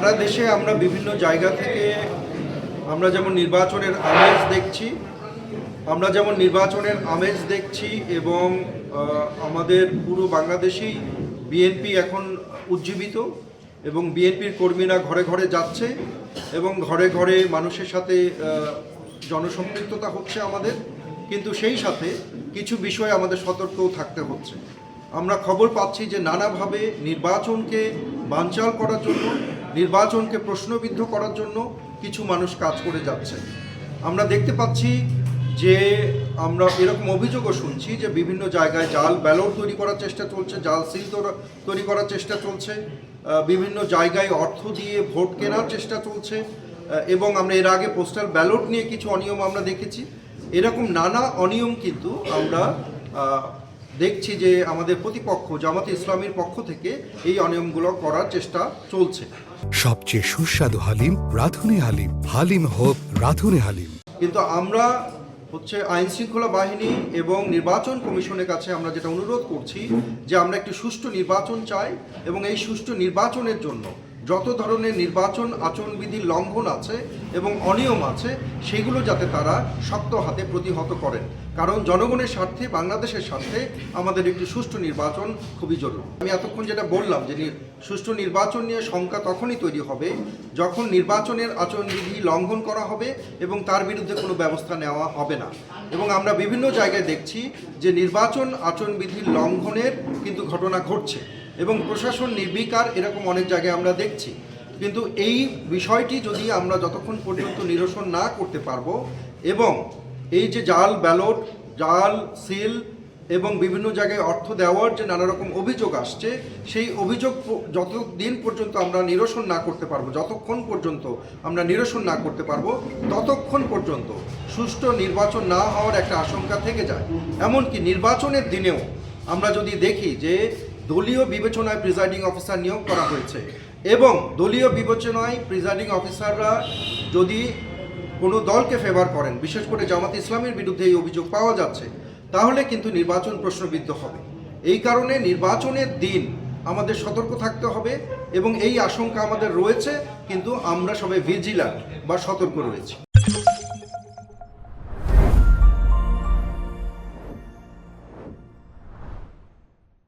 সারা দেশে আমরা বিভিন্ন জায়গা থেকে আমরা যেমন নির্বাচনের আমেজ দেখছি এবং আমাদের পুরো বাংলাদেশেই বিএনপি এখন উজ্জীবিত এবং বিএনপির কর্মীরা ঘরে ঘরে যাচ্ছে এবং ঘরে ঘরে মানুষের সাথে জনসম্পৃক্ততা হচ্ছে আমাদের, কিন্তু সেই সাথে কিছু বিষয়ে আমাদের সতর্কও থাকতে হচ্ছে। আমরা খবর পাচ্ছি যে নানাভাবে নির্বাচনকে বানচাল করার জন্য, নির্বাচনকে প্রশ্নবিদ্ধ করার জন্য কিছু মানুষ কাজ করে যাচ্ছে। আমরা দেখতে পাচ্ছি যে আমরা এরকম অভিযোগও শুনছি যে বিভিন্ন জায়গায় জাল ব্যালট তৈরি করার চেষ্টা চলছে, জাল সিল তৈরি করার চেষ্টা চলছে, বিভিন্ন জায়গায় অর্থ দিয়ে ভোট কেনার চেষ্টা চলছে এবং আমরা এর আগে পোস্টাল ব্যালট নিয়ে কিছু অনিয়ম আমরা দেখেছি। এরকম নানা অনিয়ম কিন্তু আমরা দেখছি যে আমাদের প্রতিপক্ষ জামাতে ইসলামীর পক্ষ থেকে এই অনিয়মগুলো করার চেষ্টা চলছে। সবচেয়ে সুস্বাদু হালিম রাঁধুনি হালিম, হালিম হোক রাঁধুনি হালিম। কিন্তু আমরা আইন শৃঙ্খলা বাহিনী এবং নির্বাচন কমিশনের কাছে আমরা যেটা অনুরোধ করছি যে আমরা একটি সুষ্ঠু নির্বাচন চাই এবং এই সুষ্ঠু নির্বাচনের জন্য যত ধরনের নির্বাচন আচরণবিধির লঙ্ঘন আছে এবং অনিয়ম আছে সেগুলো যাতে তারা শক্ত হাতে প্রতিহত করেন, কারণ জনগণের স্বার্থে, বাংলাদেশের স্বার্থে আমাদের একটি সুষ্ঠু নির্বাচন খুবই জরুরি। আমি এতক্ষণ যেটা বললাম যে সুষ্ঠু নির্বাচন নিয়ে শঙ্কা তখনই তৈরি হবে যখন নির্বাচনের আচরণবিধি লঙ্ঘন করা হবে এবং তার বিরুদ্ধে কোনো ব্যবস্থা নেওয়া হবে না। এবং আমরা বিভিন্ন জায়গায় দেখছি যে নির্বাচন আচরণবিধির লঙ্ঘনের কিন্তু ঘটনা ঘটছে এবং প্রশাসন নির্বিকার, এরকম অনেক জায়গায় আমরা দেখছি। কিন্তু এই বিষয়টি যদি আমরা যতক্ষণ পর্যন্ত নিরসন না করতে পারবো এবং এই যে জাল ব্যালট, জাল সিল এবং বিভিন্ন জায়গায় অর্থ দেওয়ার যে নানা রকম অভিযোগ আসছে, সেই অভিযোগ যতক্ষণ পর্যন্ত আমরা নিরসন না করতে পারবো ততক্ষণ পর্যন্ত সুষ্ঠু নির্বাচন না হওয়ার একটা আশঙ্কা থেকে যায়। এমনকি নির্বাচনের দিনেও আমরা যদি দেখি যে দলীয় বিবেচনায় প্রিজাইডিং অফিসার নিয়োগ করা হয়েছে এবং দলীয় বিবেচনায় প্রিজাইডিং অফিসাররা যদি কোনো দলকে ফেভার করেন, বিশেষ করে জামাত ইসলামের বিরুদ্ধে এই অভিযোগ পাওয়া যাচ্ছে, তাহলে কিন্তু নির্বাচন প্রশ্নবিদ্ধ হবে। এই কারণে নির্বাচনের দিন আমাদের সতর্ক থাকতে হবে এবং এই আশঙ্কা আমাদের রয়েছে, কিন্তু আমরা সবাই ভিজিল্যান্ট বা সতর্ক রয়েছি।